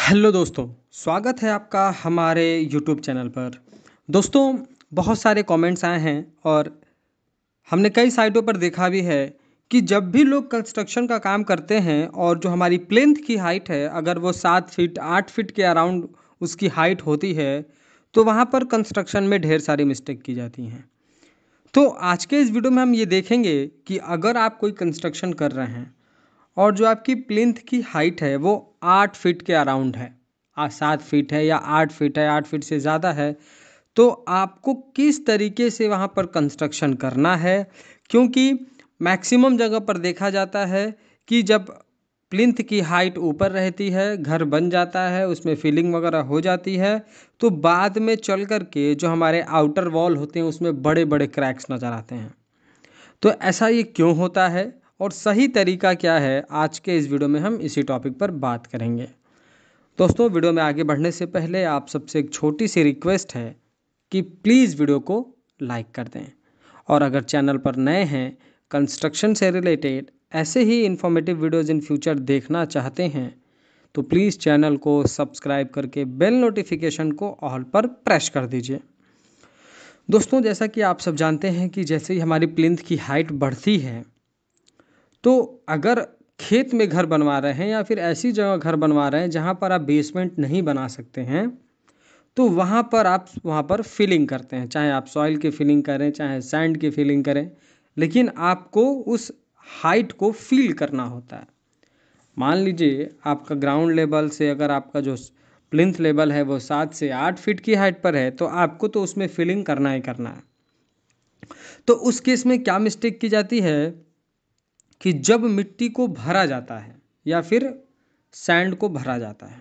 Hello दोस्तों, स्वागत है आपका हमारे यूट्यूब चैनल पर। दोस्तों, बहुत सारे कमेंट्स आए हैं और हमने कई साइटों पर देखा भी है कि जब भी लोग कंस्ट्रक्शन का काम करते हैं और जो हमारी प्लिंथ की हाइट है, अगर वो 7 फीट 8 फीट के अराउंड उसकी हाइट होती है, तो वहाँ पर कंस्ट्रक्शन में ढेर सारी मिस्टेक की जाती हैं। तो आज के इस वीडियो में हम ये देखेंगे कि अगर आप कोई कंस्ट्रक्शन कर रहे हैं और जो आपकी प्लिंथ की हाइट है वो 8 फीट के अराउंड है, 7 फीट है या 8 फीट है, 8 फीट से ज़्यादा है, तो आपको किस तरीके से वहाँ पर कंस्ट्रक्शन करना है। क्योंकि मैक्सिमम जगह पर देखा जाता है कि जब प्लिंथ की हाइट ऊपर रहती है, घर बन जाता है, उसमें फिलिंग वगैरह हो जाती है, तो बाद में चल कर के जो हमारे आउटर वॉल होते हैं उसमें बड़े बड़े क्रैक्स नज़र आते हैं। तो ऐसा ये क्यों होता है और सही तरीका क्या है, आज के इस वीडियो में हम इसी टॉपिक पर बात करेंगे। दोस्तों, वीडियो में आगे बढ़ने से पहले आप सबसे एक छोटी सी रिक्वेस्ट है कि प्लीज़ वीडियो को लाइक कर दें, और अगर चैनल पर नए हैं, कंस्ट्रक्शन से रिलेटेड ऐसे ही इन्फॉर्मेटिव वीडियोज़ इन फ्यूचर देखना चाहते हैं, तो प्लीज़ चैनल को सब्सक्राइब करके बेल नोटिफिकेशन को ऑल पर प्रेस कर दीजिए। दोस्तों, जैसा कि आप सब जानते हैं कि जैसे ही हमारी प्लिंथ की हाइट बढ़ती है, तो अगर खेत में घर बनवा रहे हैं या फिर ऐसी जगह घर बनवा रहे हैं जहाँ पर आप बेसमेंट नहीं बना सकते हैं, तो वहाँ पर फिलिंग करते हैं। चाहे आप सॉइल की फिलिंग करें, चाहे सैंड की फिलिंग करें, लेकिन आपको उस हाइट को फील करना होता है। मान लीजिए आपका ग्राउंड लेवल से अगर आपका जो प्लिंथ लेवल है वो 7 से 8 फीट की हाइट पर है, तो आपको तो उसमें फिलिंग करना ही करना है। तो उस केस में क्या मिस्टेक की जाती है कि जब मिट्टी को भरा जाता है या फिर सैंड को भरा जाता है,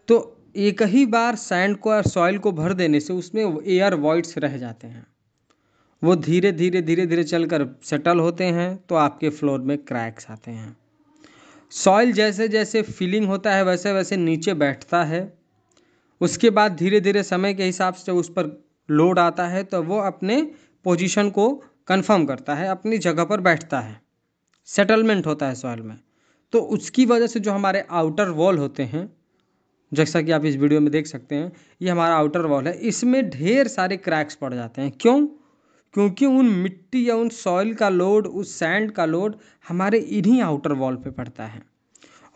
तो एक ही बार सैंड को और सॉइल को भर देने से उसमें एयर वॉइड्स रह जाते हैं। वो धीरे धीरे चलकर सेटल होते हैं, तो आपके फ्लोर में क्रैक्स आते हैं। सॉइल जैसे जैसे फिलिंग होता है वैसे वैसे नीचे बैठता है। उसके बाद धीरे धीरे समय के हिसाब से उस पर लोड आता है, तो वो अपने पोजीशन को कंफर्म करता है, अपनी जगह पर बैठता है, सेटलमेंट होता है सॉइल में। तो उसकी वजह से जो हमारे आउटर वॉल होते हैं, जैसा कि आप इस वीडियो में देख सकते हैं, ये हमारा आउटर वॉल है, इसमें ढेर सारे क्रैक्स पड़ जाते हैं। क्यों? क्योंकि उन मिट्टी या उन सॉइल का लोड, उस सैंड का लोड हमारे इन्हीं आउटर वॉल पे पड़ता है,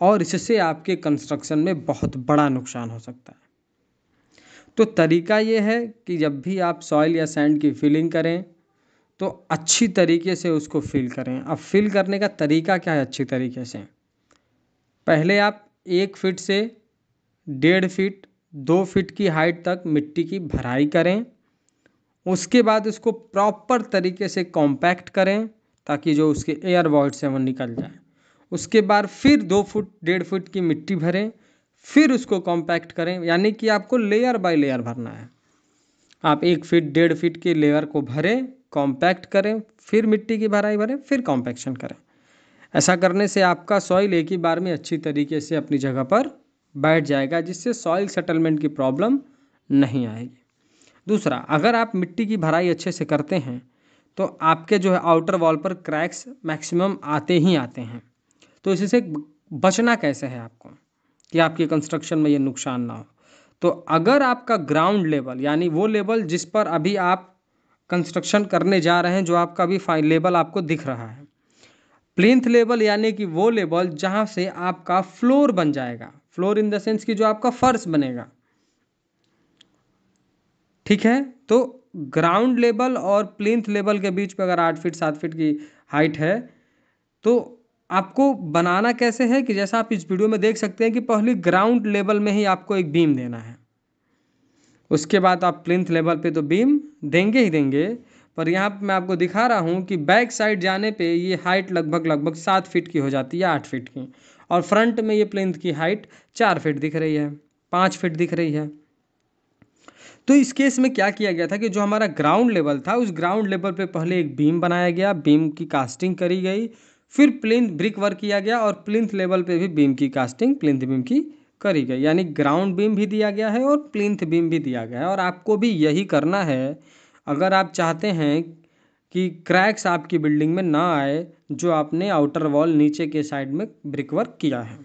और इससे आपके कंस्ट्रक्शन में बहुत बड़ा नुकसान हो सकता है। तो तरीका ये है कि जब भी आप सॉइल या सैंड की फिलिंग करें, तो अच्छी तरीके से उसको फिल करें। अब फिल करने का तरीका क्या है अच्छी तरीके से? पहले आप 1 फीट से 1.5 फीट 2 फीट की हाइट तक मिट्टी की भराई करें। उसके बाद उसको प्रॉपर तरीके से कॉम्पैक्ट करें, ताकि जो उसके एयर वॉइड्स हैं वो निकल जाए। उसके बाद फिर 2 फुट 1.5 फीट की मिट्टी भरें, फिर उसको कॉम्पैक्ट करें। यानी कि आपको लेयर बाय लेयर भरना है। आप 1 फीट 1.5 फीट की लेयर को भरें, कॉम्पैक्ट करें, फिर मिट्टी की भराई भरें, फिर कॉम्पैक्शन करें। ऐसा करने से आपका सॉइल एक ही बार में अच्छी तरीके से अपनी जगह पर बैठ जाएगा, जिससे सॉइल सेटलमेंट की प्रॉब्लम नहीं आएगी। दूसरा, अगर आप मिट्टी की भराई अच्छे से करते हैं, तो आपके जो है आउटर वॉल पर क्रैक्स मैक्सिमम आते ही आते हैं। तो इससे बचना कैसे है आपको कि आपके कंस्ट्रक्शन में ये नुकसान ना हो? तो अगर आपका ग्राउंड लेवल, यानी वो लेवल जिस पर अभी आप कंस्ट्रक्शन करने जा रहे हैं, जो आपका अभी लेवल आपको दिख रहा है, प्लिंथ लेवल यानी कि वो लेवल जहाँ से आपका फ्लोर बन जाएगा। फ्लोर इन द सेंस कि जो आपका फर्श बनेगा, ठीक है? तो ग्राउंड लेवल और प्लिंथ लेवल के बीच में अगर 8 फीट 7 फीट की हाइट है, तो आपको बनाना कैसे है कि जैसा आप इस वीडियो में देख सकते हैं कि पहले ग्राउंड लेवल में ही आपको एक बीम देना है। उसके बाद आप प्लिंथ लेवल पे तो बीम देंगे ही देंगे, पर यहाँ पे मैं आपको दिखा रहा हूँ कि बैक साइड जाने पे ये हाइट लगभग 7 फीट की हो जाती है, 8 फीट की, और फ्रंट में ये प्लिंथ की हाइट 4 फीट दिख रही है, 5 फीट दिख रही है। तो इस केस में क्या किया गया था कि जो हमारा ग्राउंड लेवल था, उस ग्राउंड लेवल पे पहले एक बीम बनाया गया, बीम की कास्टिंग करी गई, फिर प्लिंथ ब्रिक वर्क किया गया, और प्लिंथ लेवल पे भी बीम की कास्टिंग प्लिंथ बीम की करी गई। यानी ग्राउंड बीम भी दिया गया है और प्लिंथ बीम भी दिया गया है, और आपको भी यही करना है अगर आप चाहते हैं कि क्रैक्स आपकी बिल्डिंग में ना आए, जो आपने आउटर वॉल नीचे के साइड में ब्रिक वर्क किया है।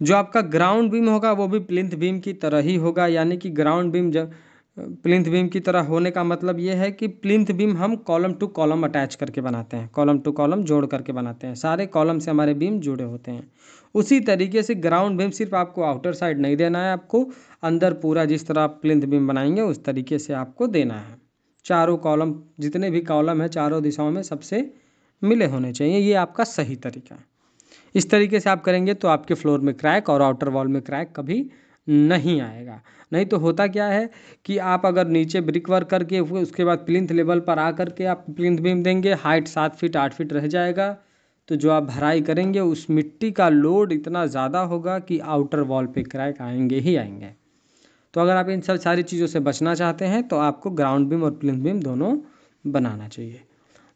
जो आपका ग्राउंड बीम होगा वो भी प्लिंथ बीम की तरह ही होगा, यानी कि ग्राउंड बीम जब प्लिंथ बीम की तरह होने का मतलब ये है कि प्लिंथ बीम हम कॉलम टू कॉलम अटैच करके बनाते हैं, कॉलम टू कॉलम जोड़ करके बनाते हैं, सारे कॉलम से हमारे बीम जुड़े होते हैं। उसी तरीके से ग्राउंड बीम सिर्फ आपको आउटर साइड नहीं देना है, आपको अंदर पूरा जिस तरह आप प्लिंथ बीम बनाएंगे उस तरीके से आपको देना है। चारों कॉलम, जितने भी कॉलम है चारों दिशाओं में सबसे मिले होने चाहिए, ये आपका सही तरीका है। इस तरीके से आप करेंगे तो आपके फ्लोर में क्रैक और आउटर वॉल में क्रैक कभी नहीं आएगा। नहीं तो होता क्या है कि आप अगर नीचे ब्रिक वर्क करके उसके बाद प्लिंथ लेवल पर आ करके आप प्लिंथ बीम देंगे, हाइट 7 फीट 8 फीट रह जाएगा, तो जो आप भराई करेंगे उस मिट्टी का लोड इतना ज़्यादा होगा कि आउटर वॉल पे क्रैक आएंगे ही आएंगे। तो अगर आप इन सब सारी चीज़ों से बचना चाहते हैं तो आपको ग्राउंड बीम और प्लिंथ बीम दोनों बनाना चाहिए।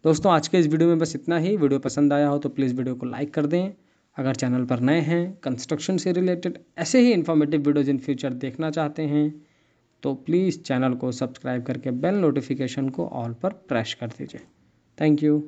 दोस्तों आज के इस वीडियो में बस इतना ही। वीडियो पसंद आया हो तो प्लीज़ वीडियो को लाइक कर दें। अगर चैनल पर नए हैं, कंस्ट्रक्शन से रिलेटेड ऐसे ही इन्फॉर्मेटिव वीडियोज़ इन फ्यूचर देखना चाहते हैं तो प्लीज़ चैनल को सब्सक्राइब करके बेल नोटिफिकेशन को ऑल पर प्रेस कर दीजिए। Thank you.